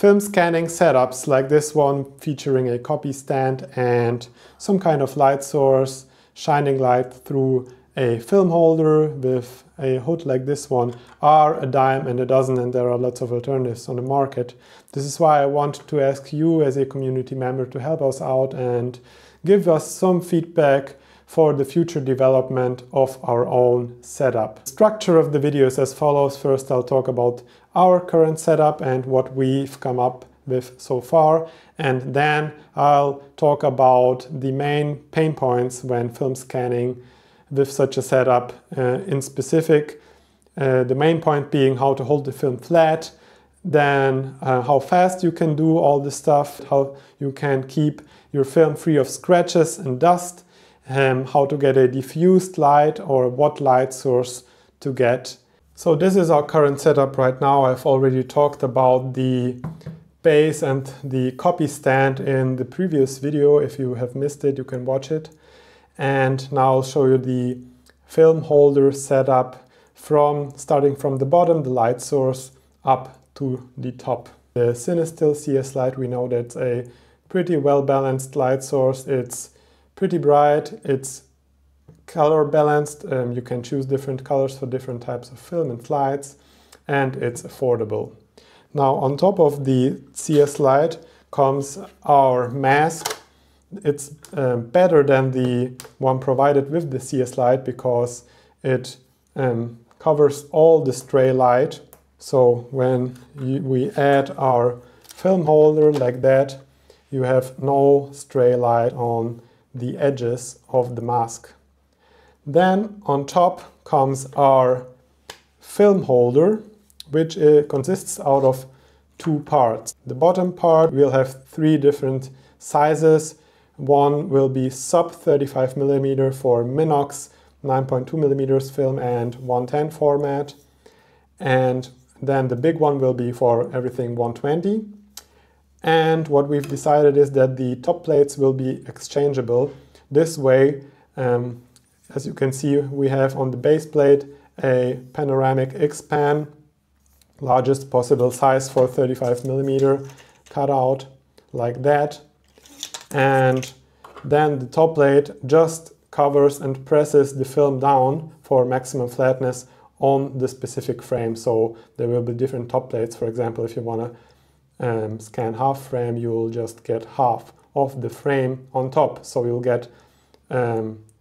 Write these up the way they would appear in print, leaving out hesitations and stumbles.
film scanning setups like this one featuring a copy stand and some kind of light source shining light through a film holder with a hood like this one are a dime and a dozen, and there are lots of alternatives on the market. This is why I want to ask you as a community member to help us out and give us some feedback for the future development of our own setup. The structure of the video is as follows. First, I'll talk about our current setup and what we've come up with so far, and then I'll talk about the main pain points when film scanning with such a setup in specific. The main point being how to hold the film flat, then how fast you can do all this stuff, how you can keep your film free of scratches and dust, how to get a diffused light or what light source to get. So this is our current setup right now. I've already talked about the base and the copy stand in the previous video. If you have missed it, you can watch it. And now I'll show you the film holder setup starting from the bottom, the light source, up to the top. The CineStill CS-LITE, we know that's a pretty well balanced light source. It's pretty bright, it's color balanced, you can choose different colors for different types of film and lights, and it's affordable. Now on top of the CS-LITE comes our mask. It's better than the one provided with the CS-LITE because it covers all the stray light. So when we add our film holder like that, you have no stray light on the edges of the mask. Then on top comes our film holder, which consists out of two parts. The bottom part will have three different sizes. One will be sub 35mm for Minox 9.2mm film and 110 format, and then the big one will be for everything 120. And what we've decided is that the top plates will be exchangeable. This way, as you can see, we have on the base plate a panoramic X-pan, largest possible size for 35mm cutout like that. And then the top plate just covers and presses the film down for maximum flatness on the specific frame. So there will be different top plates. For example, if you want to scan half frame, you'll just get half of the frame on top. So you'll get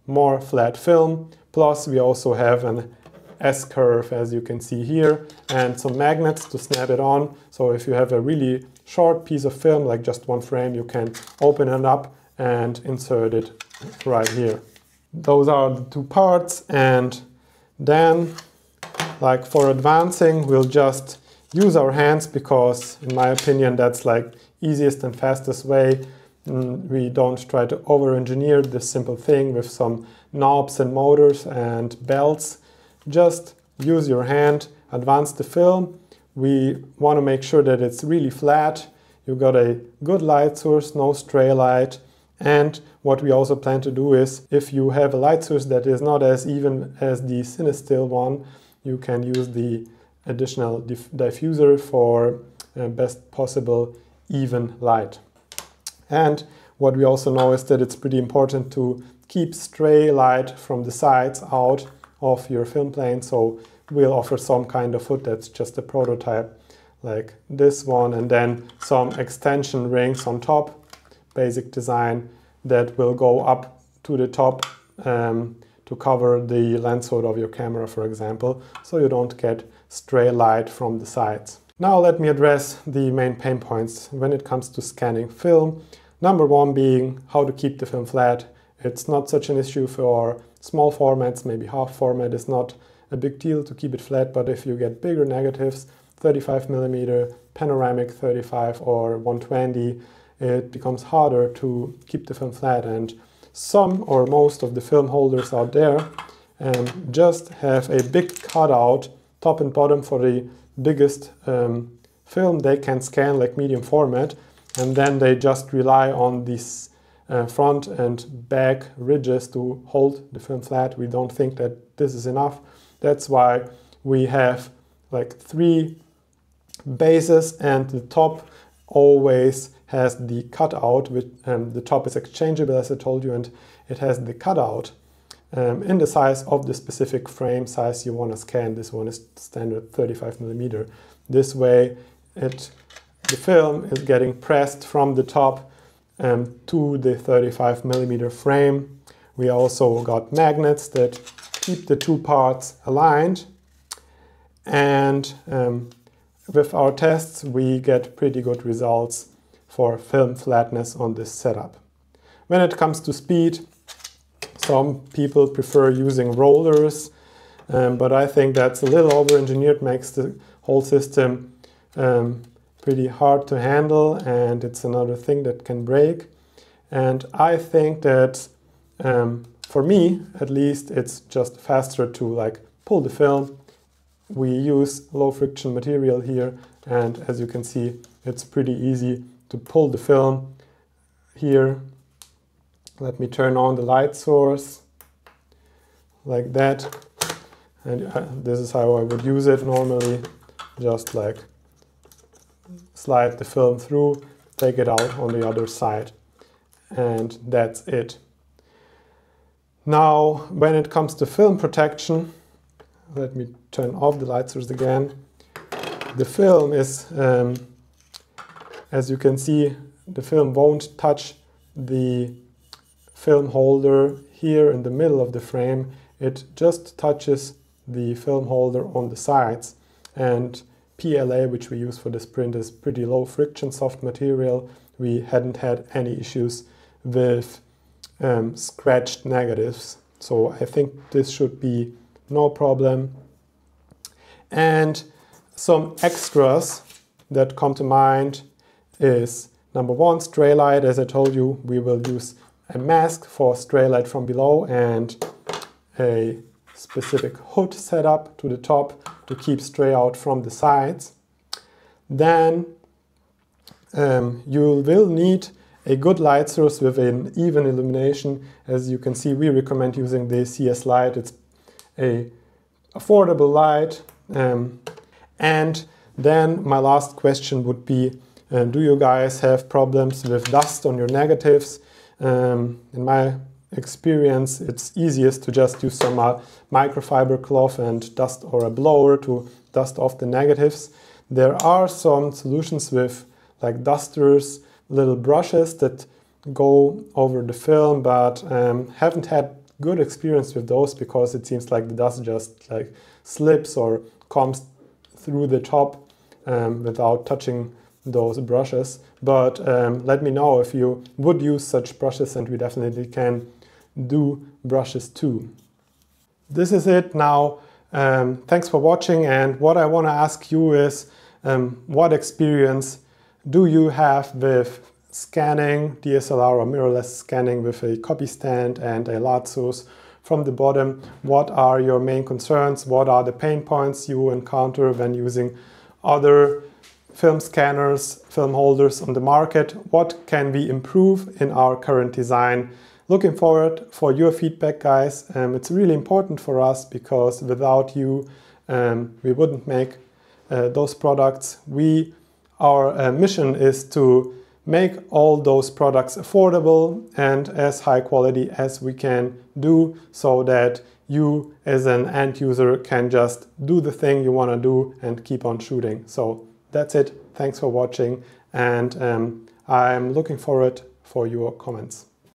more flat film. Plus we also have an S-curve, as you can see here, and some magnets to snap it on. So if you have a really short piece of film, like just one frame, you can open it up and insert it right here. Those are the two parts, and then, like for advancing, we'll just use our hands because, in my opinion, that's like easiest and fastest way. We don't try to over-engineer this simple thing with some knobs and motors and belts. Just use your hand, advance the film. We want to make sure that it's really flat. You got a good light source, no stray light. And what we also plan to do is, if you have a light source that is not as even as the CineStill one, you can use the additional diffuser for best possible even light. And what we also know is that it's pretty important to keep stray light from the sides out of your film plane. So we'll offer some kind of hood that's just a prototype like this one, and then some extension rings on top, basic design, that will go up to the top to cover the lens hood of your camera, for example, so you don't get stray light from the sides. Now let me address the main pain points when it comes to scanning film. Number one being how to keep the film flat. It's not such an issue for small formats, maybe half format is not a big deal to keep it flat, but if you get bigger negatives, 35mm, panoramic 35 or 120, it becomes harder to keep the film flat. And some or most of the film holders out there just have a big cutout top and bottom for the biggest film they can scan, like medium format, and then they just rely on these front and back ridges to hold the film flat. We don't think that this is enough. That's why we have like 3 bases, and the top always has the cutout, which the top is exchangeable as I told you, and it has the cutout in the size of the specific frame size you want to scan. This one is standard 35mm. This way the film is getting pressed from the top to the 35mm frame. We also got magnets that keep the two parts aligned, and with our tests we get pretty good results for film flatness on this setup. When it comes to speed, some people prefer using rollers, but I think that's a little over-engineered, makes the whole system pretty hard to handle, and it's another thing that can break. And I think that for me at least, it's just faster to like pull the film. We use low friction material here, and as you can see, it's pretty easy to pull the film here. Let me turn on the light source like that, and this is how I would use it normally. Just like slide the film through, take it out on the other side, and that's it. Now, when it comes to film protection, let me turn off the light source again. The film is, as you can see, the film won't touch the film holder here in the middle of the frame. It just touches the film holder on the sides. And PLA, which we use for this print, is pretty low friction soft material. We hadn't had any issues with scratched negatives, so I think this should be no problem. And some extras that come to mind is number one, stray light. As I told you, we will use a mask for stray light from below and a specific hood setup to the top to keep stray out from the sides. Then you will need a good light source with an even illumination. As you can see, we recommend using the CS-LITE. It's a affordable light. And then my last question would be, do you guys have problems with dust on your negatives? In my experience, it's easiest to just use some microfiber cloth and dust, or a blower to dust off the negatives. There are some solutions with like dusters, little brushes that go over the film, but haven't had good experience with those because it seems like the dust just like slips or comes through the top without touching those brushes. But let me know if you would use such brushes, and we definitely can do brushes too. This is it now. Thanks for watching, and what I want to ask you is what experience do you have with scanning DSLR or mirrorless scanning with a copy stand and a light source from the bottom? What are your main concerns? What are the pain points you encounter when using other film scanners, film holders on the market? What can we improve in our current design? Looking forward for your feedback, guys. It's really important for us because without you, we wouldn't make those products. Our mission is to make all those products affordable and as high quality as we can do, so that you as an end user can just do the thing you want to do and keep on shooting. So that's it. Thanks for watching, and I'm looking forward for your comments.